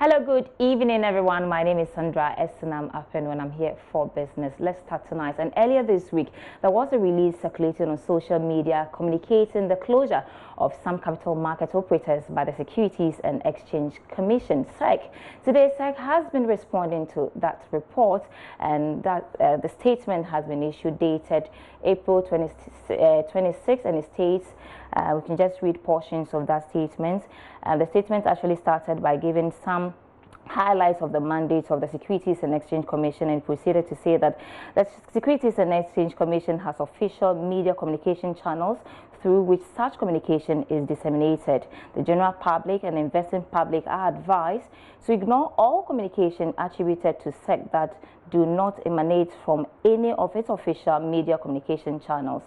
Hello, good evening, everyone. My name is Sandra Esinam Afen when I'm here for business. Let's start tonight. And earlier this week, there was a release circulating on social media communicating the closure of some capital market operators by the Securities and Exchange Commission, SEC. Today, SEC has been responding to that report, and that the statement has been issued dated April 26, and it states, we can just read portions of that statement. The statement actually started by giving some highlights of the mandate of the Securities and Exchange Commission and proceeded to say that the Securities and Exchange Commission has official media communication channels through which such communication is disseminated. The general public and investing public are advised to ignore all communication attributed to SEC that do not emanate from any of its official media communication channels.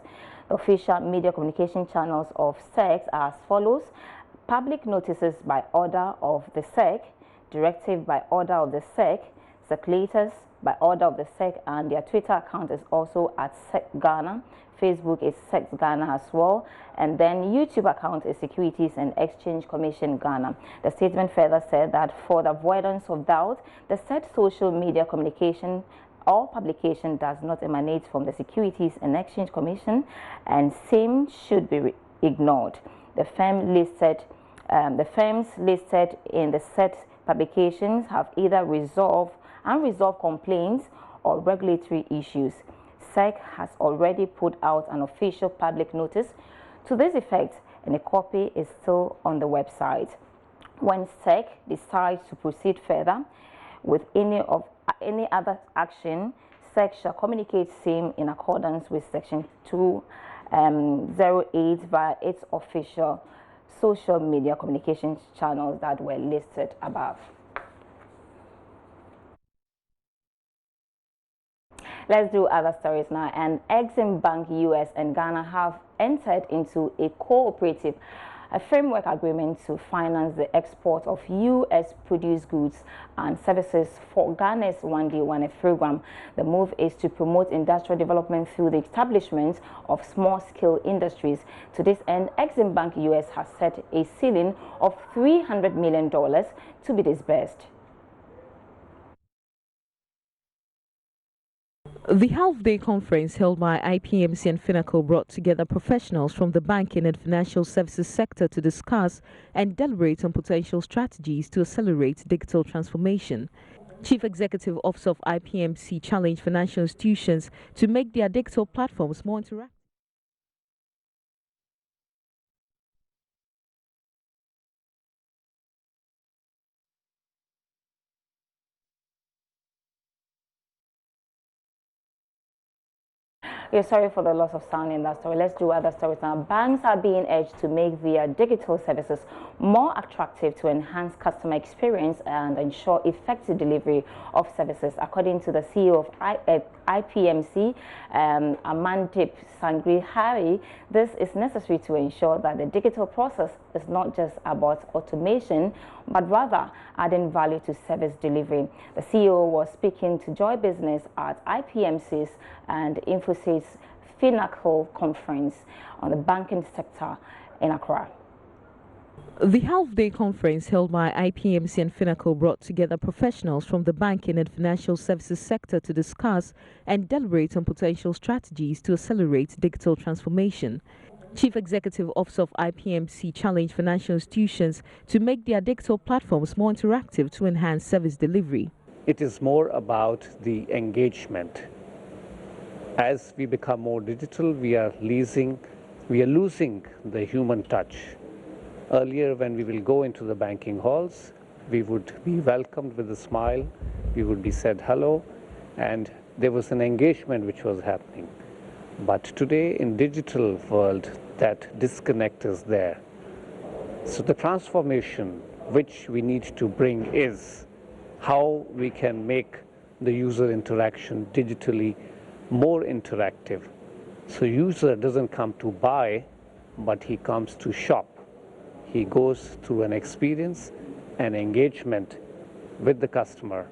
The official media communication channels of SEC are as follows: public notices by order of the SEC, directive by order of the SEC, circulators by order of the SEC, and their Twitter account is also at SEC Ghana. Facebook is SEC Ghana as well, and then YouTube account is Securities and Exchange Commission Ghana. The statement further said that for the avoidance of doubt, the said social media communication or publication does not emanate from the Securities and Exchange Commission, and same should be ignored. The firms listed in the said publications have either resolved unresolved complaints or regulatory issues. SEC has already put out an official public notice to this effect, and a copy is still on the website. When SEC decides to proceed further with any other action, SEC shall communicate same in accordance with Section 208 via its official social media communication channels that were listed above. Let's do other stories now. And Exim Bank US and Ghana have entered into a cooperative framework agreement to finance the export of US produced goods and services for Ghana's One Day One program. The move is to promote industrial development through the establishment of small-scale industries. To this end, Exim Bank US has set a ceiling of $300 million to be disbursed. The half-day conference held by IPMC and Finacle brought together professionals from the banking and financial services sector to discuss and deliberate on potential strategies to accelerate digital transformation. Chief Executive Officer of IPMC challenged financial institutions to make their digital platforms more interactive. Yeah, sorry for the loss of sound in that story. Let's do other stories now. Banks are being urged to make their digital services more attractive to enhance customer experience and ensure effective delivery of services. According to the CEO of IPMC, Amandip Sangrihari, this is necessary to ensure that the digital process is not just about automation, but rather adding value to service delivery. The CEO was speaking to Joy Business at IPMC's and Infosys Finacle conference on the banking sector in Accra. The half-day conference held by IPMC and Finacle brought together professionals from the banking and financial services sector to discuss and deliberate on potential strategies to accelerate digital transformation. Chief Executive Officer of IPMC challenged financial institutions to make their digital platforms more interactive to enhance service delivery. It is more about the engagement. As we become more digital, we are losing the human touch. Earlier, when we will go into the banking halls, we would be welcomed with a smile, we would be said hello, and there was an engagement which was happening. But today, in digital world, that disconnect is there. So the transformation which we need to bring is how we can make the user interaction digitally more interactive. So user doesn't come to buy, but he comes to shop. He goes through an experience and engagement with the customer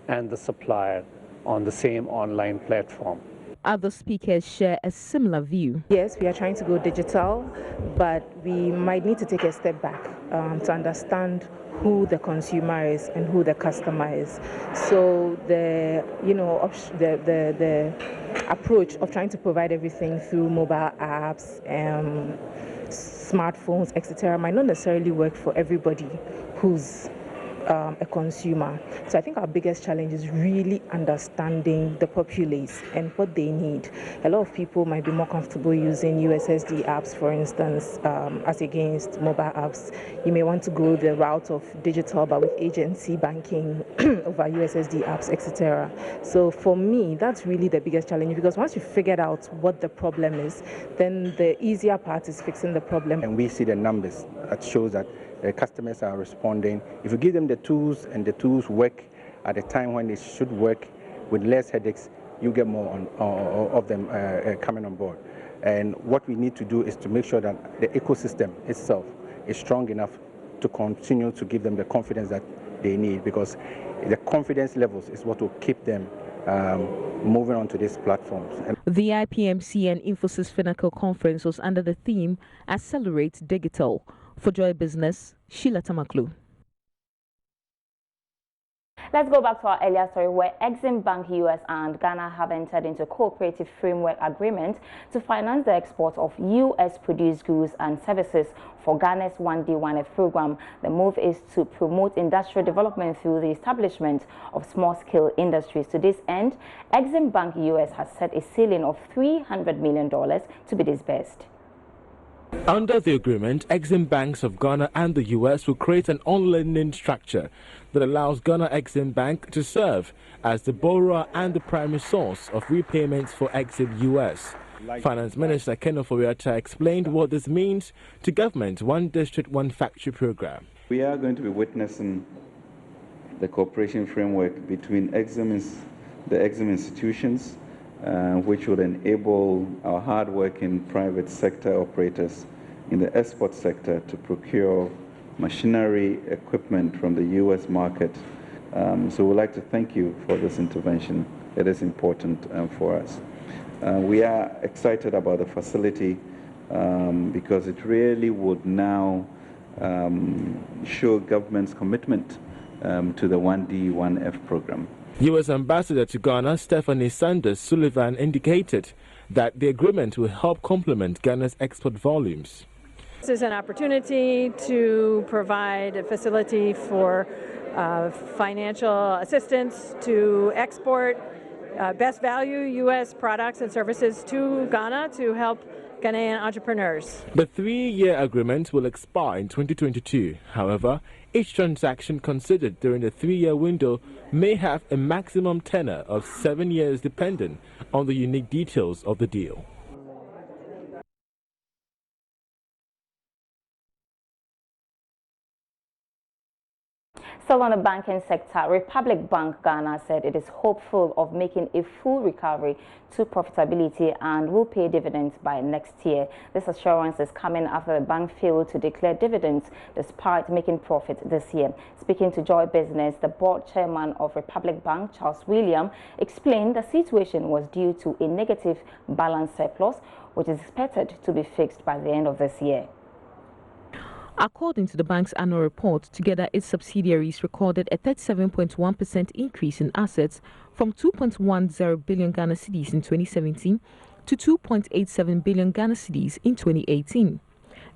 and the supplier on the same online platform. Other speakers share a similar view. Yes, we are trying to go digital, but we might need to take a step back to understand who the consumer is and who the customer is. So the approach of trying to provide everything through mobile apps, smartphones, etc., might not necessarily work for everybody who's a consumer. So I think our biggest challenge is really understanding the populace and what they need. A lot of people might be more comfortable using USSD apps, for instance, as against mobile apps. You may want to go the route of digital, but with agency banking over USSD apps, etc. So for me, that's really the biggest challenge, because once you figured out what the problem is, then the easier part is fixing the problem. And we see the numbers that shows that the customers are responding. If you give them the tools and the tools work at the time when they should work with less headaches, you get more of them coming on board. And what we need to do is to make sure that the ecosystem itself is strong enough to continue to give them the confidence that they need, because the confidence levels is what will keep them moving on to these platforms. The IPMC and Infosys Finacle conference was under the theme Accelerate Digital. For Joy Business, Sheila Tamaklu. Let's go back to our earlier story, where Exim Bank US and Ghana have entered into a cooperative framework agreement to finance the export of US-produced goods and services for Ghana's 1D1F program. The move is to promote industrial development through the establishment of small-scale industries. To this end, Exim Bank US has set a ceiling of $300 million to be disbursed. Under the agreement, Exim Banks of Ghana and the U.S. will create an on-lending structure that allows Ghana Exim Bank to serve as the borrower and the primary source of repayments for Exim U.S. Finance Minister Ken Ofori-Atta explained what this means to government's One District, One Factory program. We are going to be witnessing the cooperation framework between the Exim institutions, which will enable our hard-working private sector operators in the export sector to procure machinery, equipment from the U.S. market. So we'd like to thank you for this intervention. It is important for us. We are excited about the facility because it really would now show government's commitment to the 1D, 1F program. U.S. Ambassador to Ghana, Stephanie Sanders Sullivan, indicated that the agreement will help complement Ghana's export volumes. This is an opportunity to provide a facility for financial assistance to export best value U.S. products and services to Ghana to help Ghanaian entrepreneurs. The 3-year agreement will expire in 2022. However, each transaction considered during the 3-year window may have a maximum tenor of 7 years depending on the unique details of the deal. Still on the banking sector, Republic Bank Ghana said it is hopeful of making a full recovery to profitability and will pay dividends by next year. This assurance is coming after the bank failed to declare dividends despite making profit this year. Speaking to Joy Business, the board chairman of Republic Bank, Charles William, explained the situation was due to a negative balance surplus, which is expected to be fixed by the end of this year. According to the bank's annual report, together its subsidiaries recorded a 37.1% increase in assets from 2.10 billion Ghana cedis in 2017 to 2.87 billion Ghana cedis in 2018.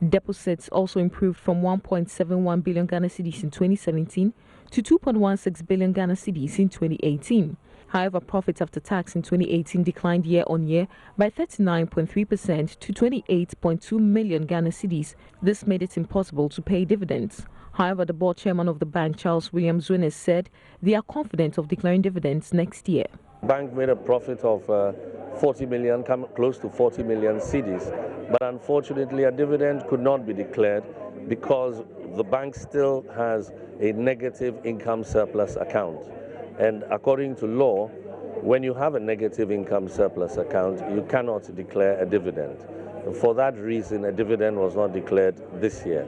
Deposits also improved from 1.71 billion Ghana cedis in 2017 to 2.16 billion Ghana cedis in 2018. However, profits after tax in 2018 declined year-on-year by 39.3% to 28.2 million Ghana cedis. This made it impossible to pay dividends. However, the board chairman of the bank, Charles William Zunes, said they are confident of declaring dividends next year. The bank made a profit of 40 million, close to 40 million cedis, but unfortunately a dividend could not be declared because the bank still has a negative income surplus account. And according to law, when you have a negative income surplus account, you cannot declare a dividend. For that reason, a dividend was not declared this year.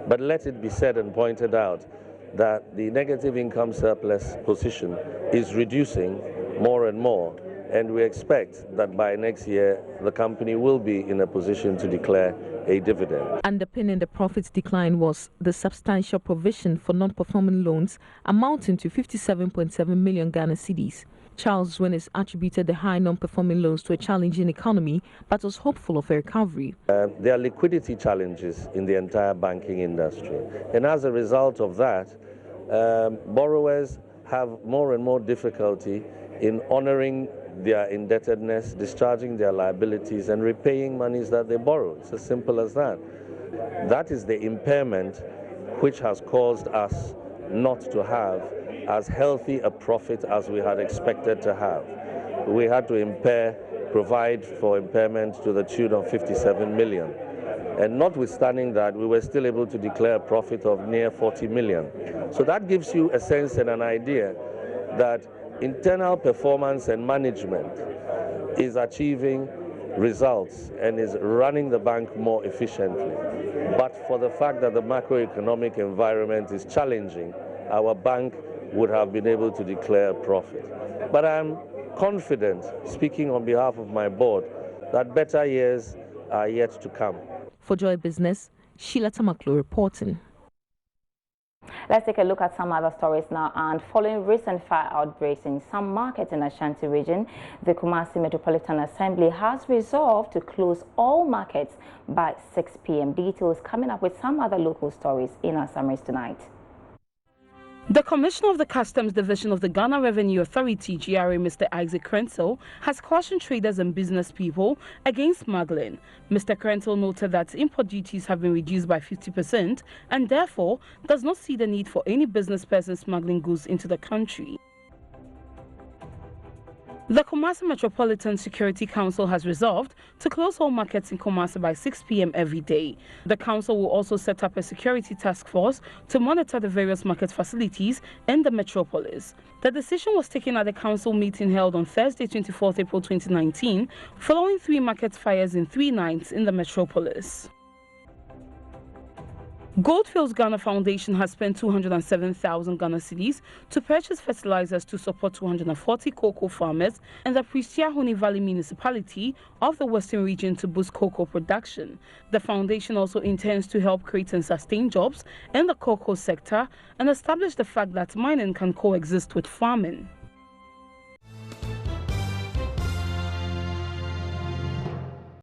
But let it be said and pointed out that the negative income surplus position is reducing more and more and we expect that by next year the company will be in a position to declare a dividend. Underpinning the profits decline was the substantial provision for non-performing loans amounting to 57.7 million Ghana cedis. Charles Winners attributed the high non-performing loans to a challenging economy, but was hopeful of a recovery. There are liquidity challenges in the entire banking industry, and as a result of that, borrowers have more and more difficulty in honoring their indebtedness, discharging their liabilities, and repaying monies that they borrow. It's as simple as that. That is the impairment which has caused us not to have as healthy a profit as we had expected to have. We had to provide for impairment to the tune of 57 million. And notwithstanding that, we were still able to declare a profit of near 40 million. So that gives you a sense and an idea that internal performance and management is achieving results and is running the bank more efficiently. But for the fact that the macroeconomic environment is challenging, our bank would have been able to declare a profit. But I'm confident, speaking on behalf of my board, that better years are yet to come. For Joy Business, Sheila Tamaklo reporting. Let's take a look at some other stories now. And following recent fire outbreaks in some markets in Ashanti region, the Kumasi Metropolitan Assembly has resolved to close all markets by 6 p.m. Details coming up with some other local stories in our summaries tonight. The Commissioner of the Customs Division of the Ghana Revenue Authority, GRA, Mr. Exim, has cautioned traders and business people against smuggling. Mr. Krenzel noted that import duties have been reduced by 50% and therefore does not see the need for any business person smuggling goods into the country. The Kumasi Metropolitan Security Council has resolved to close all markets in Kumasi by 6 p.m. every day. The council will also set up a security task force to monitor the various market facilities in the metropolis. The decision was taken at the council meeting held on Thursday, 24th April 2019, following 3 market fires in 3 nights in the metropolis. Goldfields Ghana Foundation has spent 207,000 Ghana cedis to purchase fertilizers to support 240 cocoa farmers in the Pristiahoni Valley municipality of the Western region to boost cocoa production. The foundation also intends to help create and sustain jobs in the cocoa sector and establish the fact that mining can coexist with farming.